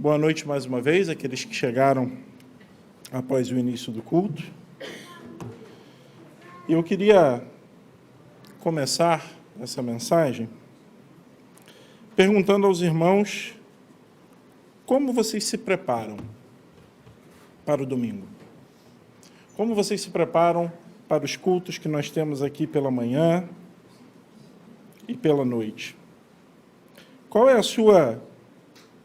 Boa noite mais uma vez, aqueles que chegaram após o início do culto. Eu queria começar essa mensagem perguntando aos irmãos como vocês se preparam para o domingo. Como vocês se preparam para os cultos que nós temos aqui pela manhã e pela noite? Qual é a sua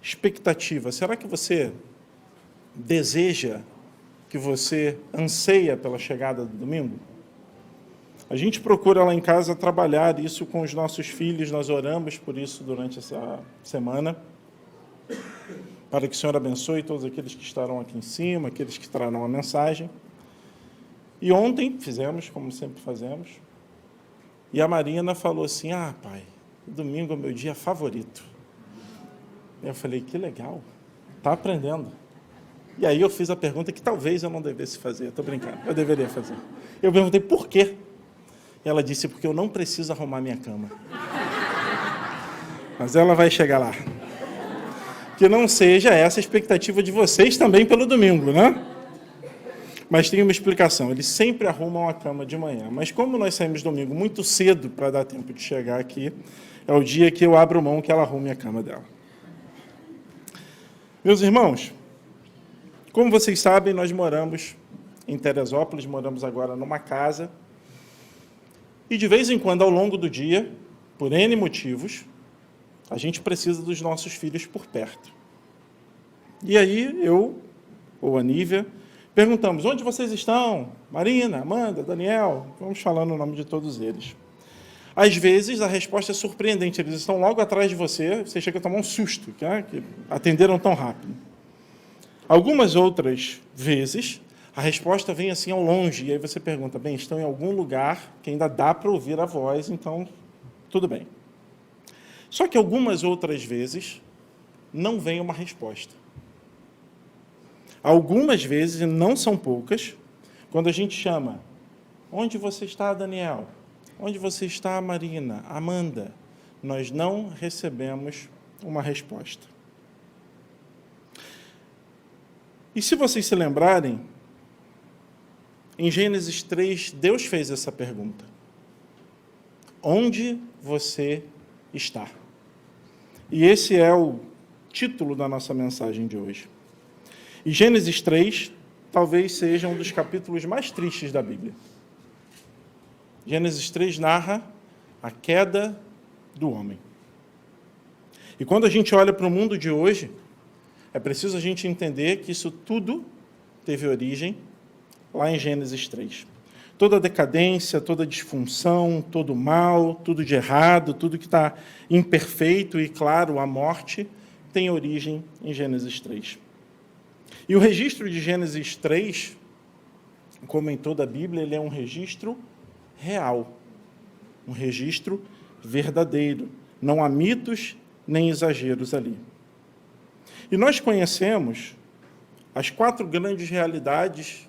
expectativa? Será que você deseja, que você anseia pela chegada do domingo? A gente procura lá em casa trabalhar isso com os nossos filhos, nós oramos por isso durante essa semana, para que o Senhor abençoe todos aqueles que estarão aqui em cima, aqueles que trarão a mensagem. E ontem fizemos, como sempre fazemos, e a Marina falou assim, pai, domingo é o meu dia favorito. Eu falei, que legal, está aprendendo. E aí eu fiz a pergunta que talvez eu não devesse fazer, estou brincando, eu deveria fazer. Eu perguntei, por quê? E ela disse, porque eu não preciso arrumar minha cama. Mas ela vai chegar lá. Que não seja essa a expectativa de vocês também pelo domingo, né? Mas tem uma explicação, eles sempre arrumam a cama de manhã. Mas como nós saímos domingo muito cedo para dar tempo de chegar aqui, é o dia que eu abro mão que ela arrume a cama dela. Meus irmãos, como vocês sabem, nós moramos em Teresópolis, moramos agora numa casa, e de vez em quando, ao longo do dia, por N motivos, a gente precisa dos nossos filhos por perto. E aí eu, ou a Nívia, perguntamos, onde vocês estão? Marina, Amanda, Daniel, vamos falando o nome de todos eles. Às vezes, a resposta é surpreendente, eles estão logo atrás de você, você chega a tomar um susto, que atenderam tão rápido. Algumas outras vezes, a resposta vem assim ao longe, e aí você pergunta, bem, estão em algum lugar que ainda dá para ouvir a voz, então tudo bem. Só que algumas outras vezes, não vem uma resposta. Algumas vezes, e não são poucas, quando a gente chama, onde você está, Daniel? Onde você está, Marina? Amanda? Nós não recebemos uma resposta. E se vocês se lembrarem, em Gênesis 3, Deus fez essa pergunta. Onde você está? E esse é o título da nossa mensagem de hoje. E Gênesis 3 talvez seja um dos capítulos mais tristes da Bíblia. Gênesis 3 narra a queda do homem. E quando a gente olha para o mundo de hoje, é preciso a gente entender que isso tudo teve origem lá em Gênesis 3. Toda a decadência, toda a disfunção, todo o mal, tudo de errado, tudo que está imperfeito e, claro, a morte, tem origem em Gênesis 3. E o registro de Gênesis 3, como em toda a Bíblia, ele é um registro real, um registro verdadeiro. Não há mitos nem exageros ali. E nós conhecemos as 4 grandes realidades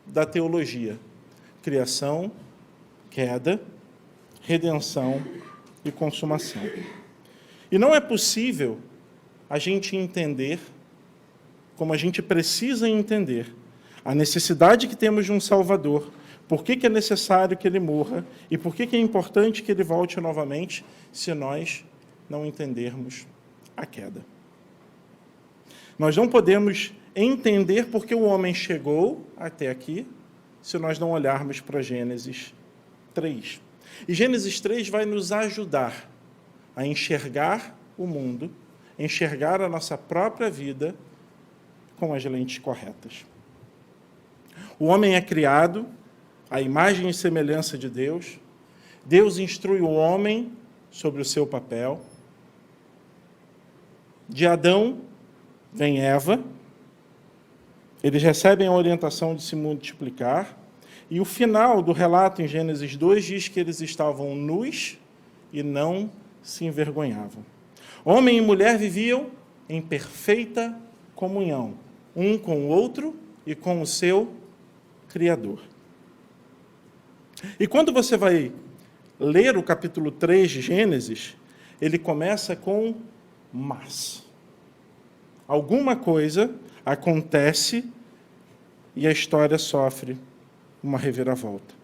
da teologia: criação, queda, redenção e consumação. E não é possível a gente entender, como a gente precisa entender, a necessidade que temos de um Salvador, por que é necessário que ele morra e por que é importante que ele volte novamente, se nós não entendermos a queda. Nós não podemos entender por que o homem chegou até aqui, se nós não olharmos para Gênesis 3. E Gênesis 3 vai nos ajudar a enxergar o mundo, enxergar a nossa própria vida com as lentes corretas. O homem é criado à imagem e semelhança de Deus. Deus instrui o homem sobre o seu papel. De Adão vem Eva. Eles recebem a orientação de se multiplicar. E o final do relato em Gênesis 2 diz que eles estavam nus e não se envergonhavam. Homem e mulher viviam em perfeita comunhão, um com o outro e com o seu Criador. E quando você vai ler o capítulo 3 de Gênesis, ele começa com mas. alguma coisa acontece e a história sofre uma reviravolta.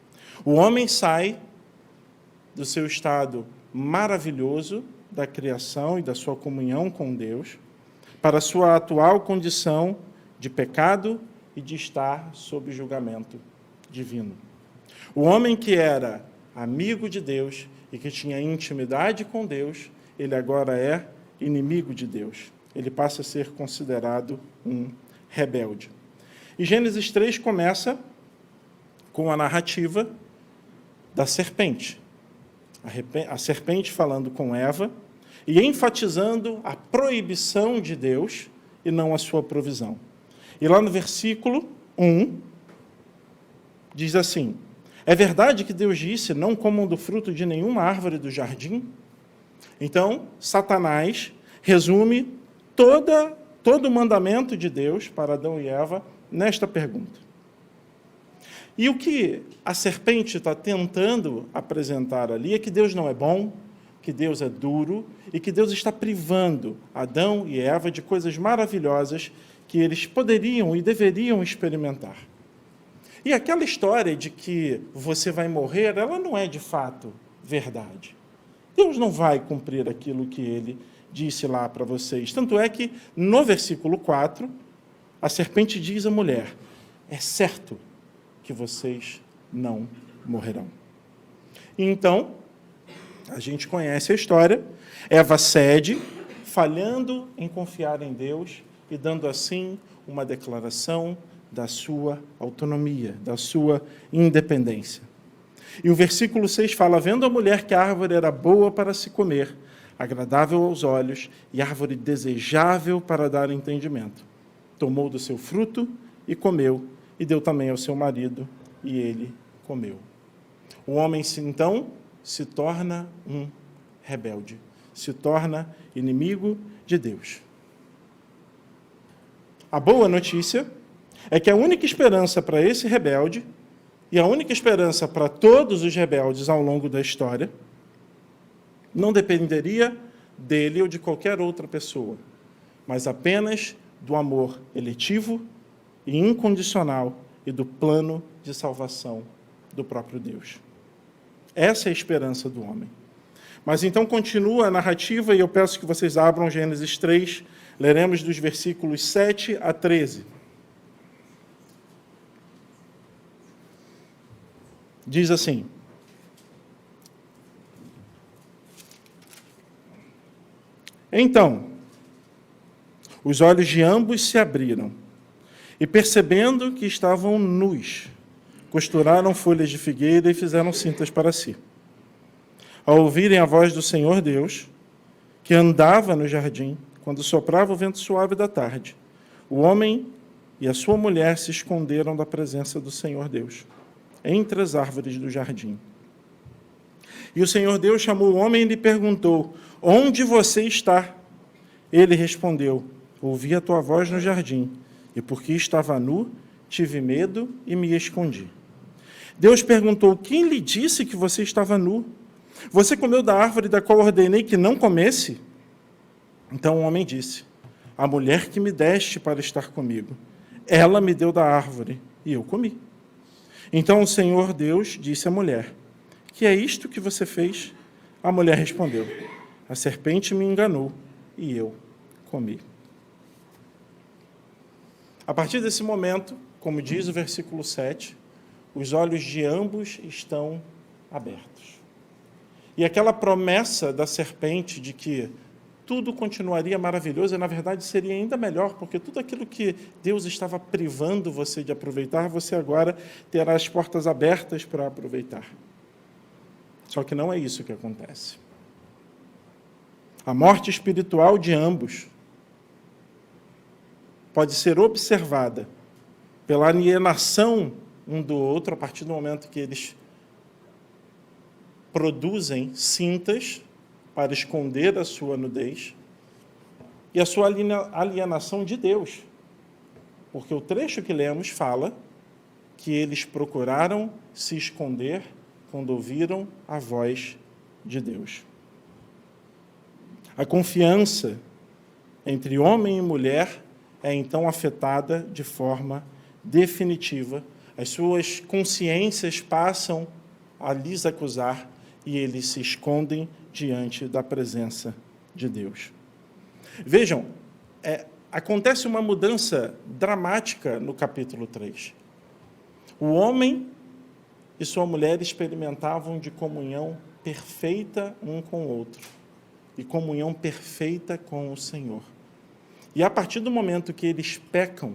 O homem sai do seu estado maravilhoso da criação e da sua comunhão com Deus para a sua atual condição de pecado e de estar sob julgamento divino. O homem que era amigo de Deus e que tinha intimidade com Deus, ele agora é inimigo de Deus. Ele passa a ser considerado um rebelde. E Gênesis 3 começa com a narrativa da serpente. A serpente falando com Eva e enfatizando a proibição de Deus e não a sua provisão. E lá no versículo 1, diz assim: é verdade que Deus disse, não comam do fruto de nenhuma árvore do jardim? Então, Satanás resume todo o mandamento de Deus para Adão e Eva nesta pergunta. E o que a serpente está tentando apresentar ali é que Deus não é bom, que Deus é duro e que Deus está privando Adão e Eva de coisas maravilhosas que eles poderiam e deveriam experimentar. E aquela história de que você vai morrer, ela não é de fato verdade. Deus não vai cumprir aquilo que ele disse lá para vocês. Tanto é que, no versículo 4, a serpente diz à mulher: é certo que vocês não morrerão. E então, a gente conhece a história. Eva cede, falhando em confiar em Deus e dando assim uma declaração da sua autonomia, da sua independência. E o versículo 6 fala: vendo a mulher que a árvore era boa para se comer, agradável aos olhos e árvore desejável para dar entendimento, tomou do seu fruto e comeu, e deu também ao seu marido, e ele comeu. O homem, então, se torna um rebelde, se torna inimigo de Deus. A boa notícia é que a única esperança para esse rebelde, e a única esperança para todos os rebeldes ao longo da história, não dependeria dele ou de qualquer outra pessoa, mas apenas do amor eletivo e incondicional e do plano de salvação do próprio Deus. Essa é a esperança do homem. Mas então continua a narrativa, e eu peço que vocês abram Gênesis 3, leremos dos versículos 7 a 13. Diz assim: então, os olhos de ambos se abriram, e percebendo que estavam nus, costuraram folhas de figueira e fizeram cintas para si. Ao ouvirem a voz do Senhor Deus, que andava no jardim, quando soprava o vento suave da tarde, o homem e a sua mulher se esconderam da presença do Senhor Deus, entre as árvores do jardim. E o Senhor Deus chamou o homem e lhe perguntou: onde você está? Ele respondeu: ouvi a tua voz no jardim, e porque estava nu, tive medo e me escondi. Deus perguntou: quem lhe disse que você estava nu? Você comeu da árvore da qual ordenei que não comesse? Então o homem disse: a mulher que me deste para estar comigo, ela me deu da árvore, e eu comi. Então o Senhor Deus disse à mulher: que é isto que você fez? A mulher respondeu: a serpente me enganou, e eu comi. A partir desse momento, como diz o versículo 7, os olhos de ambos estão abertos. E aquela promessa da serpente de que tudo continuaria maravilhoso, e na verdade seria ainda melhor, porque tudo aquilo que Deus estava privando você de aproveitar, você agora terá as portas abertas para aproveitar. Só que não é isso que acontece. A morte espiritual de ambos pode ser observada pela alienação um do outro a partir do momento que eles produzem cintas para esconder a sua nudez, e a sua alienação de Deus, porque o trecho que lemos fala que eles procuraram se esconder quando ouviram a voz de Deus. A confiança entre homem e mulher é então afetada de forma definitiva. As suas consciências passam a lhes acusar e eles se escondem diante da presença de Deus. Vejam, acontece uma mudança dramática no capítulo 3. O homem e sua mulher experimentavam de comunhão perfeita um com o outro e comunhão perfeita com o Senhor. E a partir do momento que eles pecam,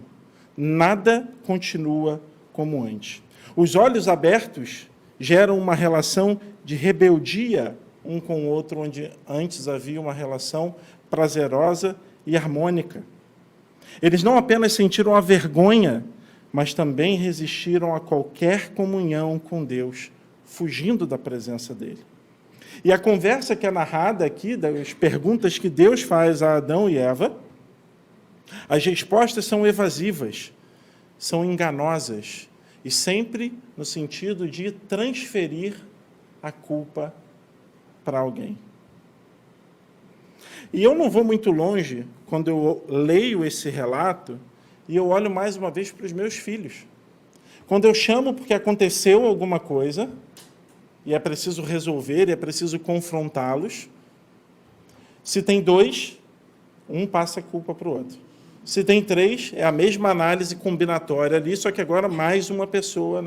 nada continua como antes. Os olhos abertos geram uma relação de rebeldia um com o outro, onde antes havia uma relação prazerosa e harmônica. Eles não apenas sentiram a vergonha, mas também resistiram a qualquer comunhão com Deus, fugindo da presença dele. E a conversa que é narrada aqui, das perguntas que Deus faz a Adão e Eva, as respostas são evasivas, são enganosas, e sempre no sentido de transferir a culpa para alguém. E eu não vou muito longe quando eu leio esse relato e eu olho mais uma vez para os meus filhos. Quando eu chamo porque aconteceu alguma coisa e é preciso resolver, é preciso confrontá-los, se tem 2, um passa a culpa para o outro. Se tem 3, é a mesma análise combinatória ali, só que agora mais uma pessoa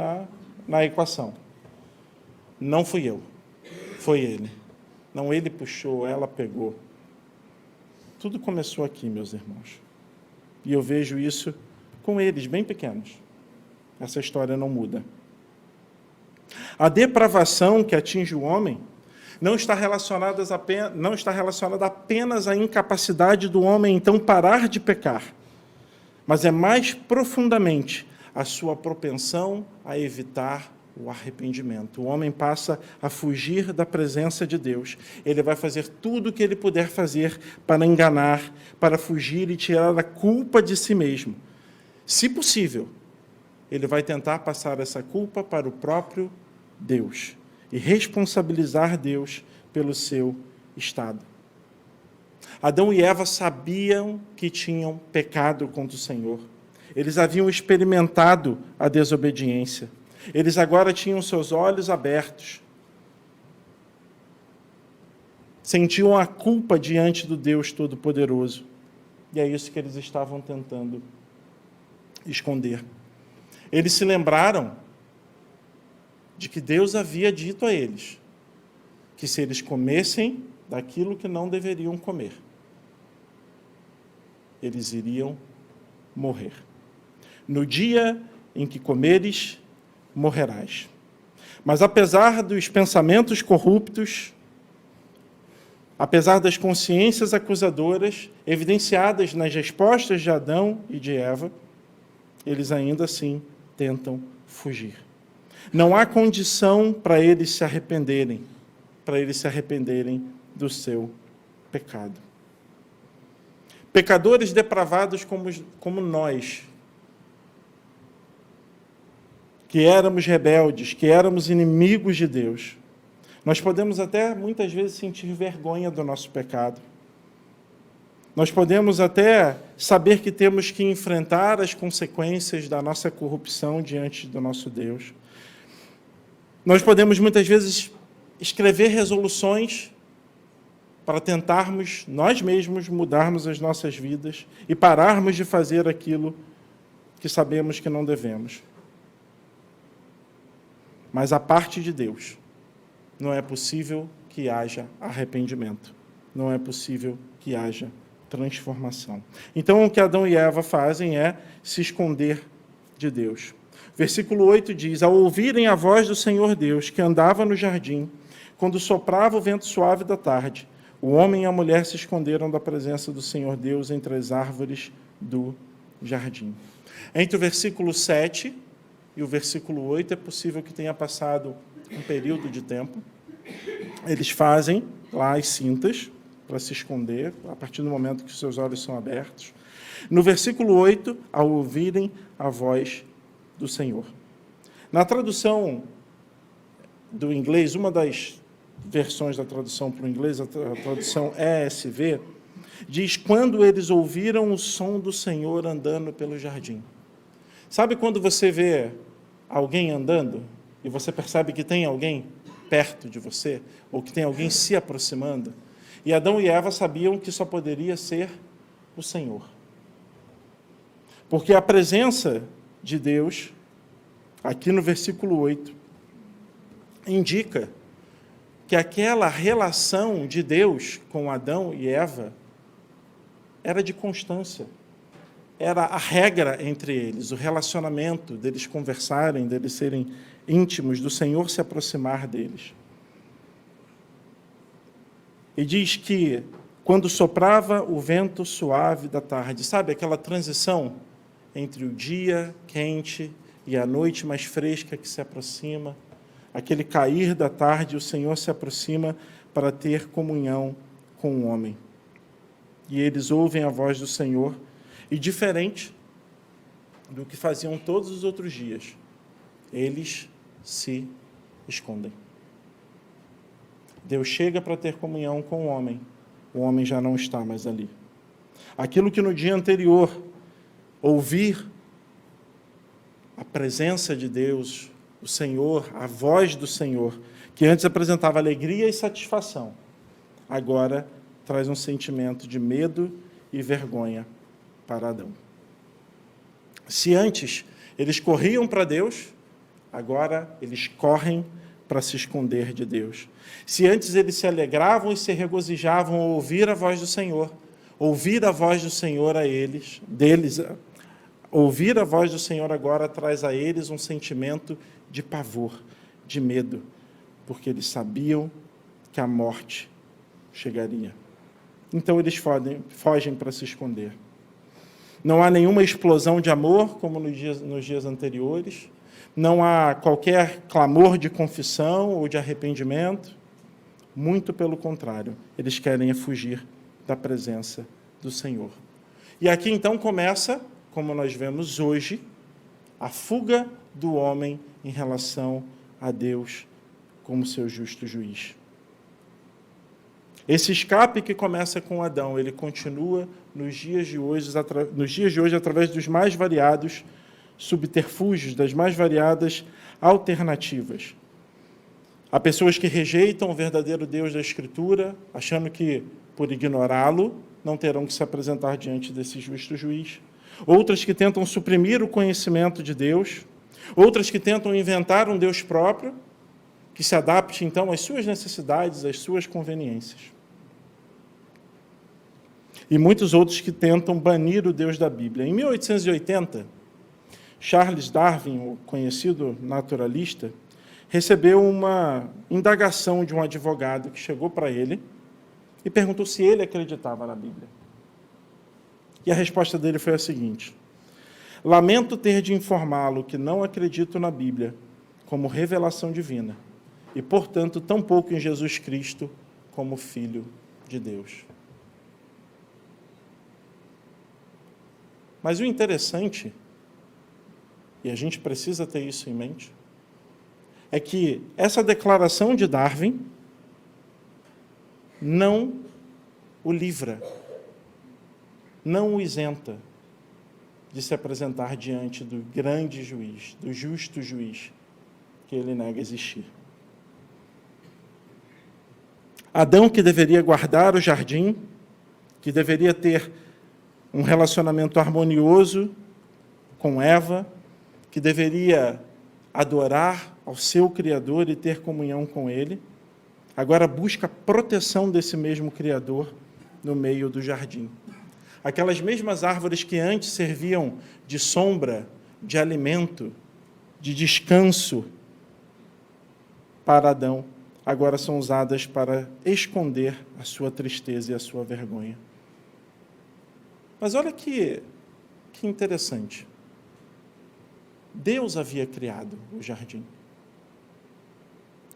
na equação. Não fui eu, foi ele. Não, ele puxou, ela pegou. Tudo começou aqui, meus irmãos. E eu vejo isso com eles, bem pequenos. Essa história não muda. A depravação que atinge o homem não está relacionada apenas à incapacidade do homem, então, parar de pecar, mas é mais profundamente a sua propensão a evitar o arrependimento. O homem passa a fugir da presença de Deus. Ele vai fazer tudo o que ele puder fazer para enganar, para fugir e tirar a culpa de si mesmo. Se possível, ele vai tentar passar essa culpa para o próprio Deus e responsabilizar Deus pelo seu estado. Adão e Eva sabiam que tinham pecado contra o Senhor. Eles haviam experimentado a desobediência. Eles agora tinham seus olhos abertos. Sentiam a culpa diante do Deus Todo-Poderoso. E é isso que eles estavam tentando esconder. Eles se lembraram de que Deus havia dito a eles que se eles comessem daquilo que não deveriam comer, eles iriam morrer. No dia em que comeres, morrerás. Mas apesar dos pensamentos corruptos, apesar das consciências acusadoras evidenciadas nas respostas de Adão e de Eva, eles ainda assim tentam fugir. Não há condição para eles se arrependerem do seu pecado. Pecadores depravados como nós, que éramos rebeldes, que éramos inimigos de Deus, nós podemos até, muitas vezes, sentir vergonha do nosso pecado. Nós podemos até saber que temos que enfrentar as consequências da nossa corrupção diante do nosso Deus. Nós podemos, muitas vezes, escrever resoluções para tentarmos, nós mesmos, mudarmos as nossas vidas e pararmos de fazer aquilo que sabemos que não devemos. Mas, a parte de Deus, não é possível que haja arrependimento. Não é possível que haja transformação. Então, o que Adão e Eva fazem é se esconder de Deus. Versículo 8 diz: ao ouvirem a voz do Senhor Deus, que andava no jardim, quando soprava o vento suave da tarde, o homem e a mulher se esconderam da presença do Senhor Deus entre as árvores do jardim. Entre o versículo 7 e o versículo 8 é possível que tenha passado um período de tempo. Eles fazem lá as cintas para se esconder, a partir do momento que seus olhos são abertos. No versículo 8, ao ouvirem a voz do Senhor. Na tradução do inglês, uma das versões da tradução para o inglês, a tradução ESV, diz: quando eles ouviram o som do Senhor andando pelo jardim. Sabe quando você vê alguém andando e você percebe que tem alguém perto de você, ou que tem alguém se aproximando? E Adão e Eva sabiam que só poderia ser o Senhor. Porque a presença de Deus, aqui no versículo 8, indica que aquela relação de Deus com Adão e Eva era de constância. Era a regra entre eles, o relacionamento deles conversarem, deles serem íntimos, do Senhor se aproximar deles. E diz que quando soprava o vento suave da tarde, sabe aquela transição entre o dia quente e a noite mais fresca que se aproxima, aquele cair da tarde, o Senhor se aproxima para ter comunhão com o homem. E eles ouvem a voz do Senhor, e diferente do que faziam todos os outros dias, eles se escondem. Deus chega para ter comunhão com o homem já não está mais ali. Aquilo que no dia anterior, ouvir a presença de Deus, o Senhor, a voz do Senhor, que antes apresentava alegria e satisfação, agora traz um sentimento de medo e vergonha para Adão. Se antes eles corriam para Deus, agora eles correm para se esconder de Deus. Se antes eles se alegravam e se regozijavam ao ouvir a voz do Senhor, ouvir a voz do Senhor ouvir a voz do Senhor agora traz a eles um sentimento de pavor, de medo, porque eles sabiam que a morte chegaria. Então eles fogem para se esconder. Não há nenhuma explosão de amor, como nos dias anteriores. Não há qualquer clamor de confissão ou de arrependimento. Muito pelo contrário, eles querem fugir da presença do Senhor. E aqui então começa, como nós vemos hoje, a fuga do homem em relação a Deus como seu justo juiz. Esse escape que começa com Adão, ele continua nos dias de hoje através dos mais variados subterfúgios, das mais variadas alternativas. Há pessoas que rejeitam o verdadeiro Deus da Escritura, achando que, por ignorá-lo, não terão que se apresentar diante desse justo juiz. Outras que tentam suprimir o conhecimento de Deus. Outras que tentam inventar um Deus próprio, que se adapte, então, às suas necessidades, às suas conveniências. E muitos outros que tentam banir o Deus da Bíblia. Em 1880, Charles Darwin, o conhecido naturalista, recebeu uma indagação de um advogado que chegou para ele e perguntou se ele acreditava na Bíblia. E a resposta dele foi a seguinte: lamento ter de informá-lo que não acredito na Bíblia como revelação divina e, portanto, tampouco em Jesus Cristo como Filho de Deus. Mas o interessante, e a gente precisa ter isso em mente, é que essa declaração de Darwin não o livra, não o isenta de se apresentar diante do grande juiz, do justo juiz, que ele nega existir. Adão, que deveria guardar o jardim, que deveria ter um relacionamento harmonioso com Eva, que deveria adorar ao seu Criador e ter comunhão com Ele, agora busca a proteção desse mesmo Criador no meio do jardim. Aquelas mesmas árvores que antes serviam de sombra, de alimento, de descanso para Adão, agora são usadas para esconder a sua tristeza e a sua vergonha. Mas olha que interessante. Deus havia criado o jardim.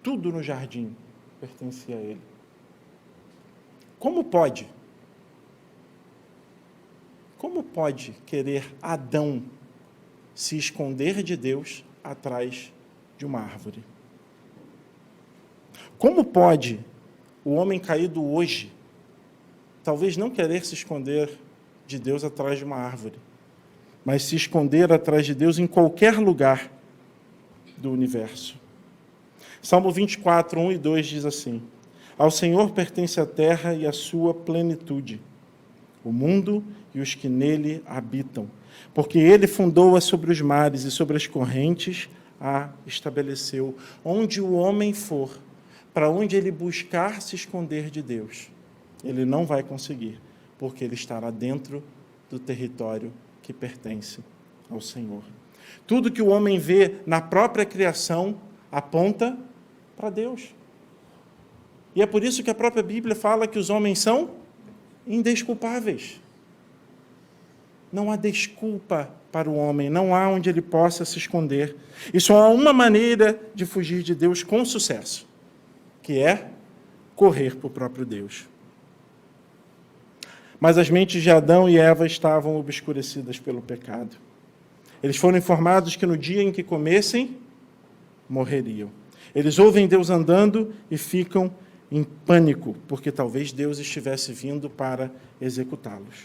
Tudo no jardim pertencia a Ele. Como pode querer Adão se esconder de Deus atrás de uma árvore? Como pode o homem caído hoje talvez não querer se esconder de Deus atrás de uma árvore, mas se esconder atrás de Deus em qualquer lugar do universo. Salmo 24, 1 e 2 diz assim: Ao Senhor pertence a terra e a sua plenitude, o mundo e os que nele habitam, porque ele fundou-a sobre os mares e sobre as correntes a estabeleceu. Onde o homem for, para onde ele buscar se esconder de Deus, ele não vai conseguir, porque ele estará dentro do território que pertence ao Senhor. Tudo que o homem vê na própria criação aponta para Deus. E é por isso que a própria Bíblia fala que os homens são indesculpáveis. Não há desculpa para o homem, não há onde ele possa se esconder. E só há uma maneira de fugir de Deus com sucesso, que é correr para o próprio Deus. Mas as mentes de Adão e Eva estavam obscurecidas pelo pecado. Eles foram informados que no dia em que comessem, morreriam. Eles ouvem Deus andando e ficam em pânico, porque talvez Deus estivesse vindo para executá-los.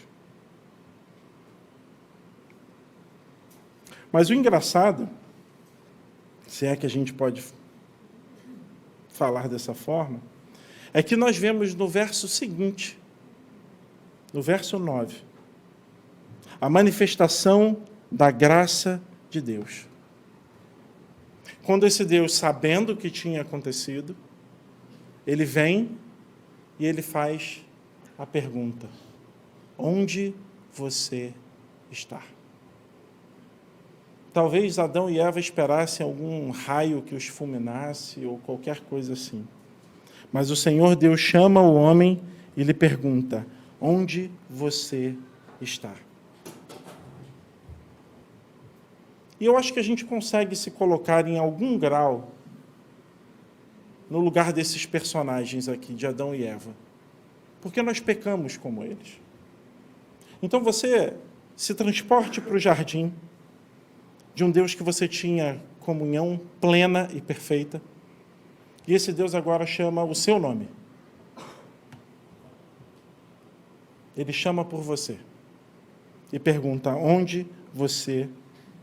Mas o engraçado, se é que a gente pode falar dessa forma, é que nós vemos no verso seguinte, no verso 9, a manifestação da graça de Deus. Quando esse Deus, sabendo o que tinha acontecido, ele vem e ele faz a pergunta: onde você está? Talvez Adão e Eva esperassem algum raio que os fulminasse ou qualquer coisa assim. Mas o Senhor Deus chama o homem e lhe pergunta: onde você está? E eu acho que a gente consegue se colocar em algum grau no lugar desses personagens aqui, de Adão e Eva, porque nós pecamos como eles. Então você se transporte para o jardim de um Deus que você tinha comunhão plena e perfeita, e esse Deus agora chama o seu nome. Ele chama por você e pergunta: onde você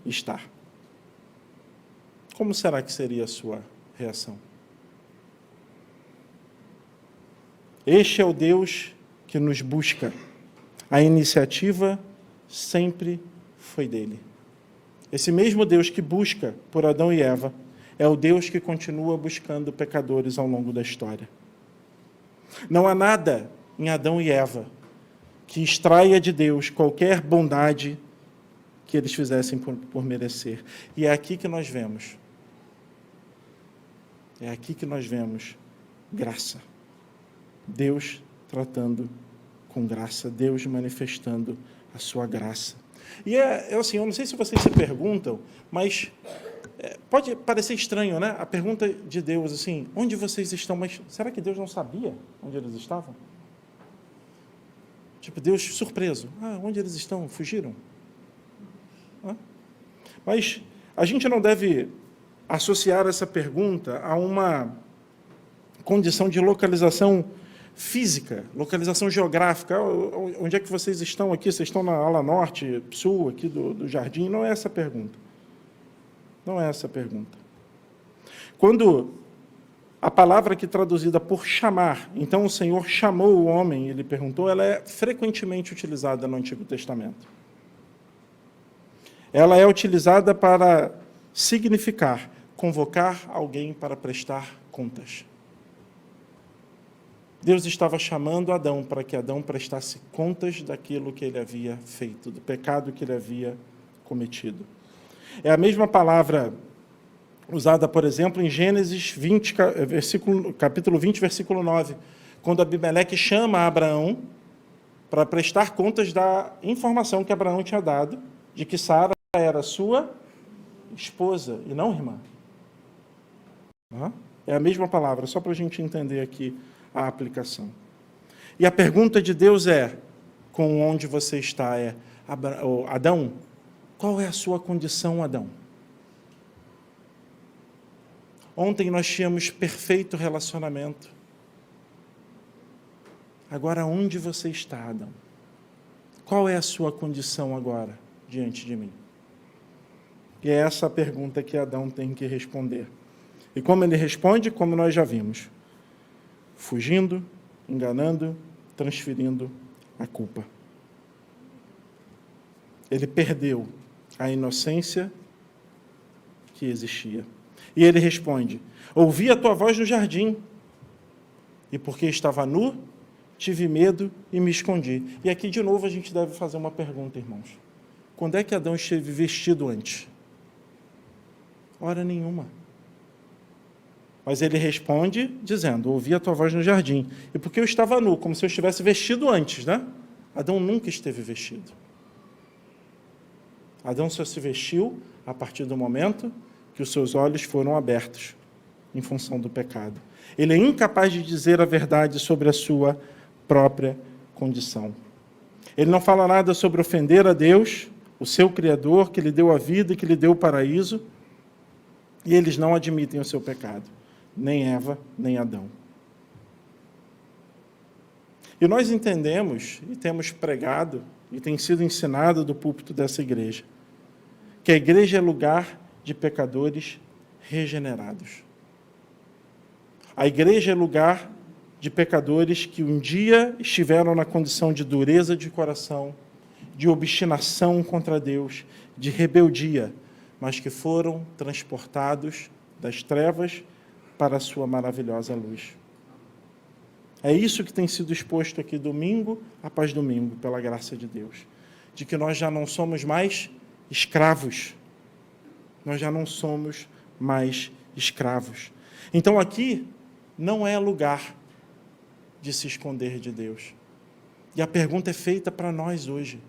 está? Como será que seria a sua reação? Este é o Deus que nos busca. A iniciativa sempre foi dele. Esse mesmo Deus que busca por Adão e Eva é o Deus que continua buscando pecadores ao longo da história. Não há nada em Adão e Eva que extraia de Deus qualquer bondade que eles fizessem por merecer. E é aqui que nós vemos. É aqui que nós vemos graça. Deus tratando com graça, Deus manifestando a sua graça. E assim, eu não sei se vocês se perguntam, mas pode parecer estranho, né? A pergunta de Deus, assim, onde vocês estão? Mas será que Deus não sabia onde eles estavam? Tipo, Deus surpreso. Onde eles estão? Fugiram? Mas a gente não deve associar essa pergunta a uma condição de localização física, localização geográfica. Onde é que vocês estão aqui? Vocês estão na ala norte, sul, aqui do jardim? Não é essa a pergunta. Não é essa a pergunta. Quando a palavra aqui traduzida por chamar, então o Senhor chamou o homem, ele perguntou, ela é frequentemente utilizada no Antigo Testamento. Ela é utilizada para significar convocar alguém para prestar contas. Deus estava chamando Adão para que Adão prestasse contas daquilo que ele havia feito, do pecado que ele havia cometido. É a mesma palavra usada, por exemplo, em Gênesis 20, capítulo 20, versículo 9, quando Abimeleque chama Abraão para prestar contas da informação que Abraão tinha dado de que Sara era sua esposa e não irmã. É a mesma palavra, só para a gente entender aqui a aplicação. E a pergunta de Deus é: com onde você está? Adão, qual é a sua condição, Adão? Ontem nós tínhamos perfeito relacionamento. Agora, onde você está, Adão? Qual é a sua condição agora diante de mim? E é essa a pergunta que Adão tem que responder. E como ele responde, como nós já vimos, fugindo, enganando, transferindo a culpa. Ele perdeu a inocência que existia. E ele responde: ouvi a tua voz no jardim, e porque estava nu, tive medo e me escondi. E aqui, de novo, a gente deve fazer uma pergunta, irmãos. Quando é que Adão esteve vestido antes? Hora nenhuma. Mas ele responde dizendo: ouvi a tua voz no jardim. E porque eu estava nu, como se eu estivesse vestido antes, né? Adão nunca esteve vestido. Adão só se vestiu a partir do momento que os seus olhos foram abertos em função do pecado. Ele é incapaz de dizer a verdade sobre a sua própria condição. Ele não fala nada sobre ofender a Deus, o seu Criador, que lhe deu a vida e que lhe deu o paraíso, e eles não admitem o seu pecado, nem Eva, nem Adão. E nós entendemos, e temos pregado, e tem sido ensinado do púlpito dessa igreja, que a igreja é lugar de pecadores regenerados. A igreja é lugar de pecadores que um dia estiveram na condição de dureza de coração, de obstinação contra Deus, de rebeldia, mas que foram transportados das trevas para a sua maravilhosa luz. É isso que tem sido exposto aqui domingo após domingo, pela graça de Deus, de que nós já não somos mais escravos. Nós já não somos mais escravos. Então aqui não é lugar de se esconder de Deus. E a pergunta é feita para nós hoje: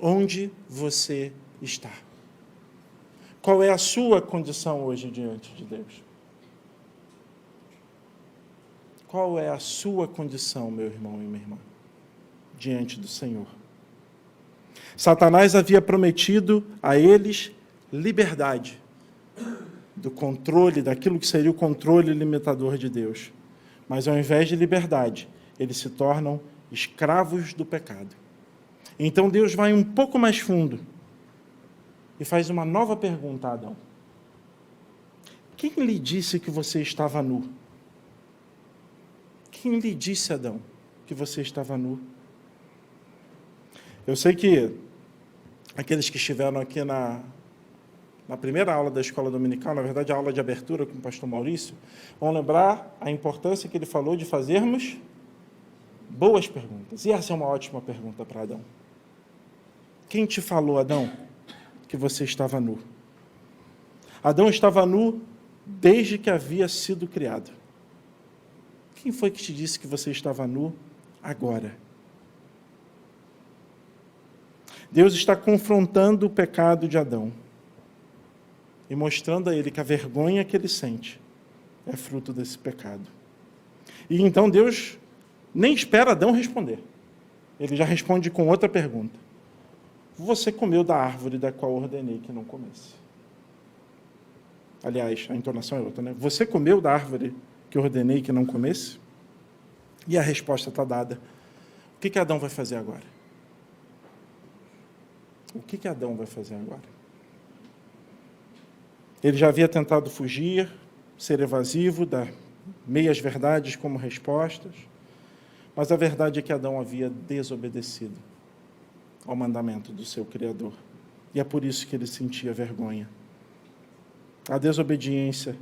onde você está? Qual é a sua condição hoje diante de Deus? Qual é a sua condição, meu irmão e minha irmã, diante do Senhor? Satanás havia prometido a eles liberdade do controle, daquilo que seria o controle limitador de Deus. Mas, ao invés de liberdade, eles se tornam escravos do pecado. Então, Deus vai um pouco mais fundo e faz uma nova pergunta a Adão: quem lhe disse que você estava nu? Quem lhe disse, Adão, que você estava nu? Eu sei que aqueles que estiveram aqui na primeira aula da escola dominical, na verdade a aula de abertura com o pastor Maurício, vão lembrar a importância que ele falou de fazermos boas perguntas. E essa é uma ótima pergunta para Adão. Quem te falou, Adão, que você estava nu? Adão estava nu desde que havia sido criado. Quem foi que te disse que você estava nu agora? Deus está confrontando o pecado de Adão e mostrando a ele que a vergonha que ele sente é fruto desse pecado. E então Deus nem espera Adão responder. Ele já responde com outra pergunta: você comeu da árvore da qual ordenei que não comesse? Aliás, a entonação é outra, né? Você comeu da árvore que ordenei que não comesse? E a resposta está dada. O que Adão vai fazer agora? O que Adão vai fazer agora? Ele já havia tentado fugir, ser evasivo, dar meias verdades como respostas, mas a verdade é que Adão havia desobedecido ao mandamento do seu Criador. E é por isso que ele sentia vergonha. A desobediência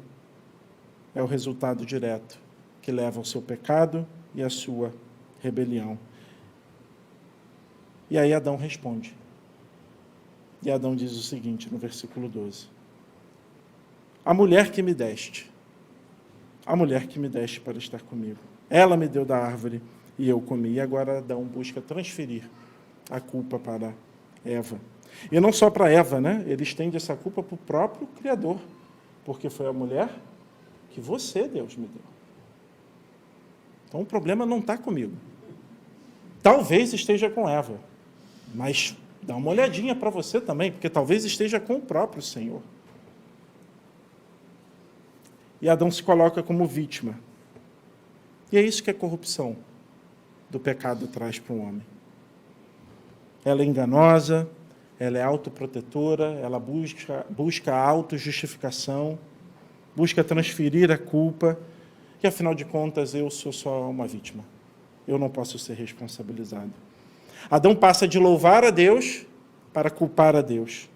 é o resultado direto que leva ao seu pecado e à sua rebelião. E aí Adão responde. E Adão diz o seguinte no versículo 12: a mulher que me deste para estar comigo, ela me deu da árvore e eu comi. E agora Adão busca transferir a culpa para Eva. E não só para Eva, né? Ele estende essa culpa para o próprio Criador, porque foi a mulher que você, Deus, me deu. Então o problema não está comigo. Talvez esteja com Eva, mas dá uma olhadinha para você também, porque talvez esteja com o próprio Senhor. E Adão se coloca como vítima. E é isso que é corrupção. do pecado traz para o homem. Ela é enganosa, ela é autoprotetora, ela busca a autojustificação, busca transferir a culpa, e afinal de contas eu sou só uma vítima. Eu não posso ser responsabilizado. Adão passa de louvar a Deus para culpar a Deus.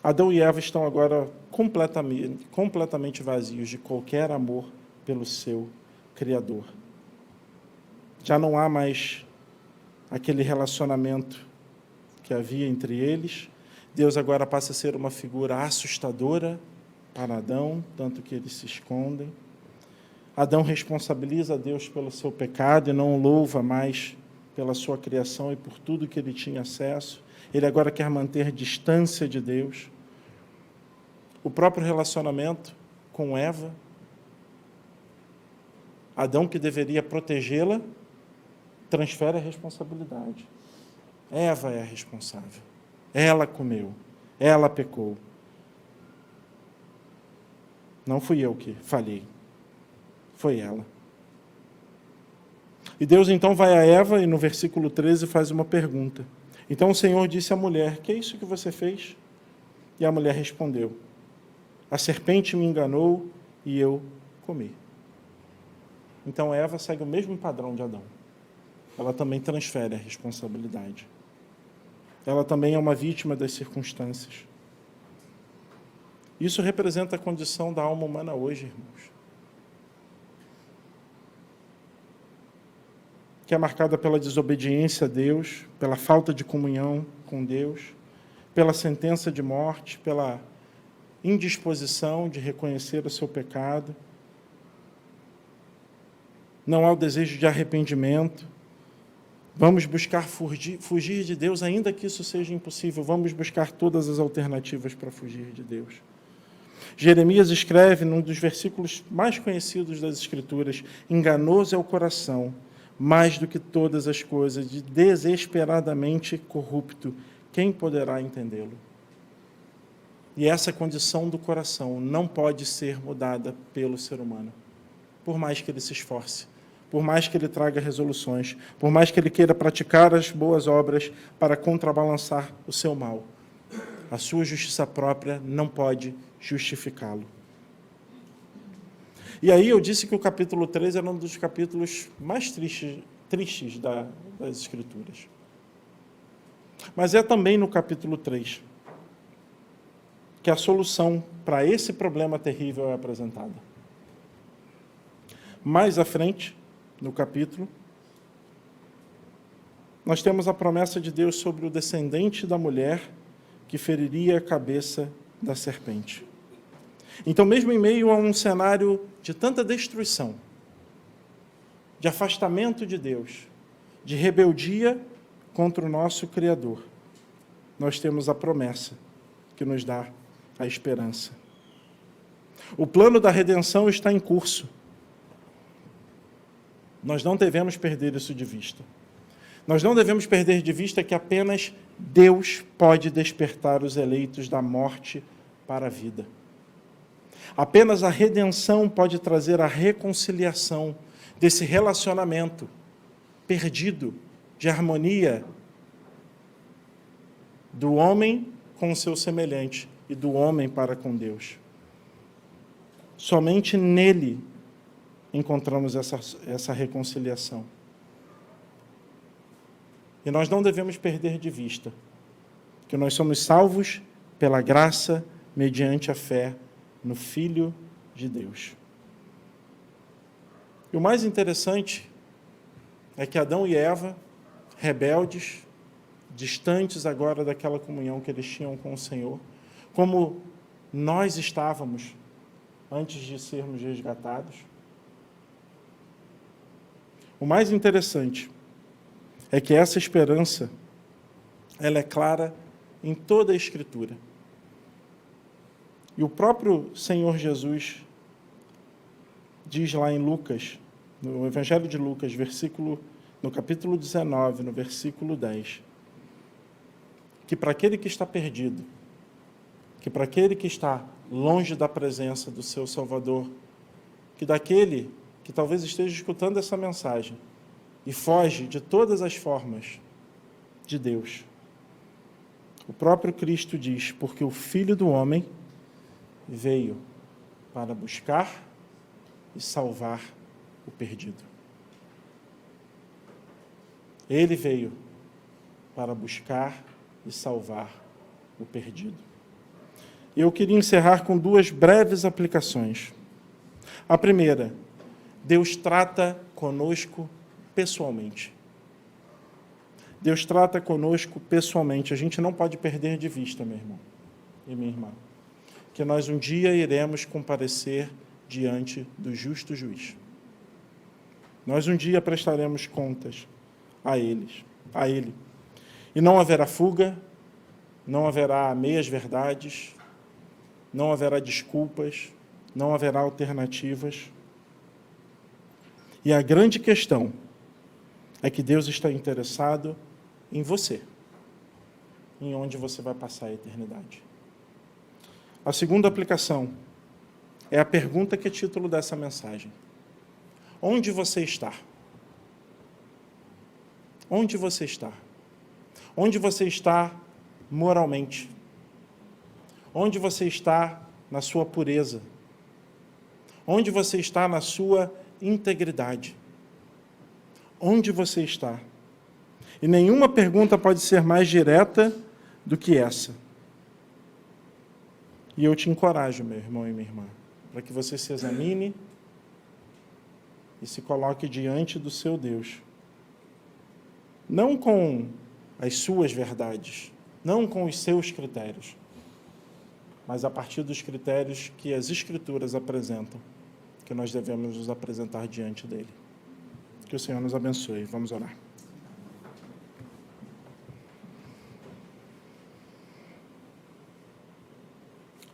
Adão e Eva estão agora completamente vazios de qualquer amor pelo seu Criador. Já não há mais aquele relacionamento que havia entre eles. Deus agora passa a ser uma figura assustadora para Adão, tanto que eles se escondem. Adão responsabiliza a Deus pelo seu pecado e não o louva mais pela sua criação e por tudo que ele tinha acesso. Ele agora quer manter distância de Deus. O próprio relacionamento com Eva, Adão, que deveria protegê-la, transfere a responsabilidade. Eva é a responsável. Ela comeu, ela pecou. Não fui eu que falhei, foi ela. E Deus então vai a Eva e no versículo 13 faz uma pergunta. Então o Senhor disse à mulher: que é isso que você fez? E a mulher respondeu: a serpente me enganou e eu comi. Então Eva segue o mesmo padrão de Adão. Ela também transfere a responsabilidade. Ela também é uma vítima das circunstâncias. Isso representa a condição da alma humana hoje, irmãos. Que é marcada pela desobediência a Deus, pela falta de comunhão com Deus, pela sentença de morte, pela indisposição de reconhecer o seu pecado. Não há o desejo de arrependimento. Vamos buscar fugir de Deus, ainda que isso seja impossível. Vamos buscar todas as alternativas para fugir de Deus. Jeremias escreve, num dos versículos mais conhecidos das Escrituras: enganoso é o coração, mais do que todas as coisas, de desesperadamente corrupto. Quem poderá entendê-lo? E essa condição do coração não pode ser mudada pelo ser humano, por mais que ele se esforce, por mais que ele traga resoluções, por mais que ele queira praticar as boas obras para contrabalançar o seu mal. A sua justiça própria não pode justificá-lo. E aí eu disse que o capítulo 3 era um dos capítulos mais tristes das Escrituras. Mas é também no capítulo 3 que a solução para esse problema terrível é apresentada. Mais à frente, no capítulo, nós temos a promessa de Deus sobre o descendente da mulher que feriria a cabeça da serpente. Então, mesmo em meio a um cenário de tanta destruição, de afastamento de Deus, de rebeldia contra o nosso Criador, nós temos a promessa que nos dá a esperança. O plano da redenção está em curso. Nós não devemos perder isso de vista. Nós não devemos perder de vista que apenas Deus pode despertar os eleitos da morte para a vida. Apenas a redenção pode trazer a reconciliação desse relacionamento perdido de harmonia do homem com o seu semelhante e do homem para com Deus. Somente nele encontramos essa reconciliação. E nós não devemos perder de vista que nós somos salvos pela graça mediante a fé no Filho de Deus. E o mais interessante é que Adão e Eva, rebeldes, distantes agora daquela comunhão que eles tinham com o Senhor, como nós estávamos antes de sermos resgatados. O mais interessante é que essa esperança, ela é clara em toda a Escritura. E o próprio Senhor Jesus diz lá em Lucas, no Evangelho de Lucas, no capítulo 19, no versículo 10, que para aquele que está perdido, que para aquele que está longe da presença do seu Salvador, que daquele que talvez esteja escutando essa mensagem e foge de todas as formas de Deus. O próprio Cristo diz, porque o Filho do Homem veio para buscar e salvar o perdido. Ele veio para buscar e salvar o perdido. Eu queria encerrar com 2 breves aplicações. A primeira, Deus trata conosco pessoalmente. Deus trata conosco pessoalmente. A gente não pode perder de vista, meu irmão e minha irmã, que nós um dia iremos comparecer diante do justo juiz. Nós um dia prestaremos contas a Ele. E não haverá fuga, não haverá meias-verdades, não haverá desculpas, não haverá alternativas. E a grande questão é que Deus está interessado em você, em onde você vai passar a eternidade. A segunda aplicação é a pergunta que é título dessa mensagem. Onde você está? Onde você está? Onde você está moralmente? Onde você está na sua pureza? Onde você está na sua integridade? Onde você está? E nenhuma pergunta pode ser mais direta do que essa. E eu te encorajo, meu irmão e minha irmã, para que você se examine e se coloque diante do seu Deus. Não com as suas verdades, não com os seus critérios, mas a partir dos critérios que as Escrituras apresentam, que nós devemos nos apresentar diante dele. Que o Senhor nos abençoe. Vamos orar.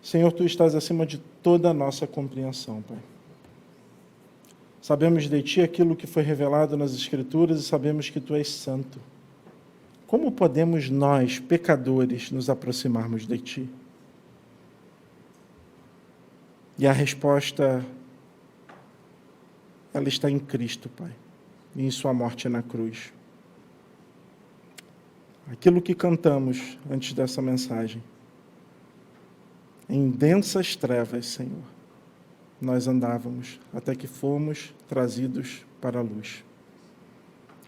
Senhor, Tu estás acima de toda a nossa compreensão, Pai. Sabemos de Ti aquilo que foi revelado nas Escrituras e sabemos que Tu és santo. Como podemos nós, pecadores, nos aproximarmos de Ti? E a resposta, ela está em Cristo, Pai, e em Sua morte na cruz. Aquilo que cantamos antes dessa mensagem, em densas trevas, Senhor, nós andávamos até que fomos trazidos para a luz.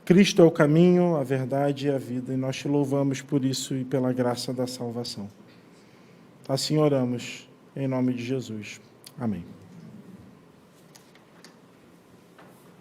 Cristo é o caminho, a verdade e a vida, e nós te louvamos por isso e pela graça da salvação. Assim oramos, em nome de Jesus. Amém.